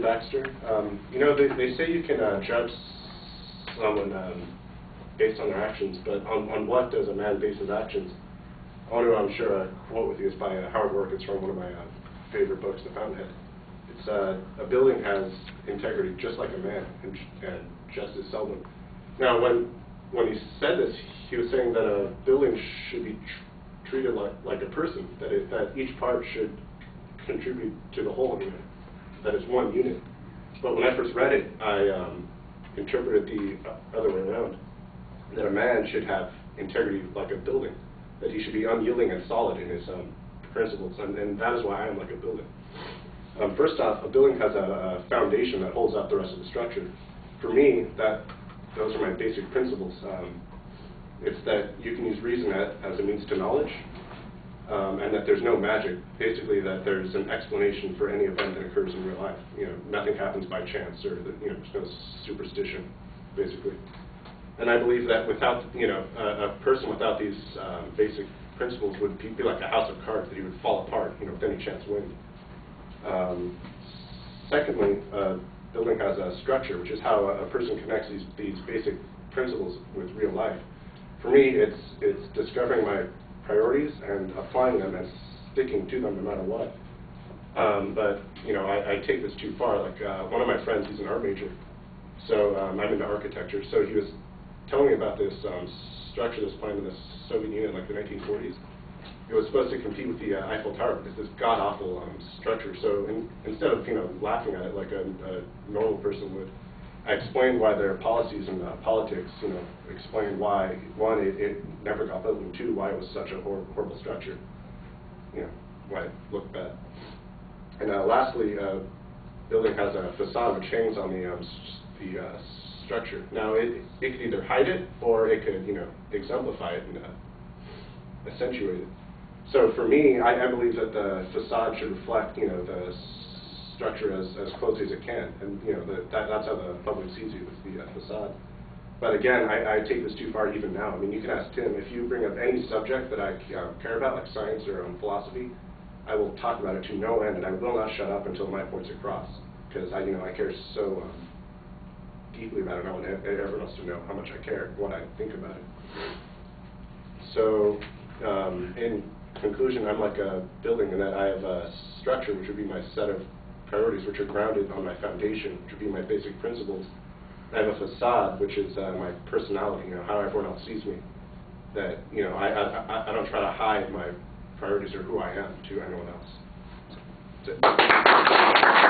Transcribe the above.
Baxter. You know, they say you can judge someone based on their actions, but on what does a man base his actions? I want to share a quote with you. It's by Howard Roark. It's from one of my favorite books, The Fountainhead. It's a building has integrity just like a man, and just as seldom. Now, when he said this, he was saying that a building should be treated like a person, that each part should contribute to the whole unit, that it's one unit. But when I first read it, I interpreted the other way around, that a man should have integrity like a building, that he should be unyielding and solid in his principles, and that is why I am like a building. First off, a building has a foundation that holds up the rest of the structure. For me, those are my basic principles. It's that you can use reason as a means to knowledge, and that there's no magic. Basically, that there's an explanation for any event that occurs in real life. You know, nothing happens by chance, or there's no superstition, basically. And I believe that without, a person without these basic principles would be like a house of cards, that he would fall apart, with any chance wind. Secondly, a building has a structure, which is how a person connects these basic principles with real life. For me, it's discovering my priorities and applying them and sticking to them no matter what. But I take this too far. Like one of my friends, he's an art major, so I'm into architecture. So he was telling me about this structure that's planned in the Soviet Union, like the 1940s. It was supposed to compete with the Eiffel Tower, but it's this god-awful structure. So instead of laughing at it like a normal person would, I explained why their policies and politics, explained why, one, it never got built, and two, why it was such a horrible structure, why it looked bad. And lastly, building has a facade which hangs on the structure. Now, it could either hide it, or it could, exemplify it and accentuate it. So for me, I believe that the facade should reflect, the structure as closely as it can, and that's how the public sees you, with the facade. But again, I take this too far even now. I mean, you can ask Tim, if you bring up any subject that I care about, like science or philosophy, I will talk about it to no end, and I will not shut up until my point's across, because I care so deeply about it. I want everyone else to know how much I care, what I think about it. So, in conclusion, I'm like a building in that I have a structure, which would be my set of priorities, which are grounded on my foundation, which would be my basic principles. I have a facade, which is my personality, how everyone else sees me. That, I don't try to hide my priorities or who I am to anyone else. That's it.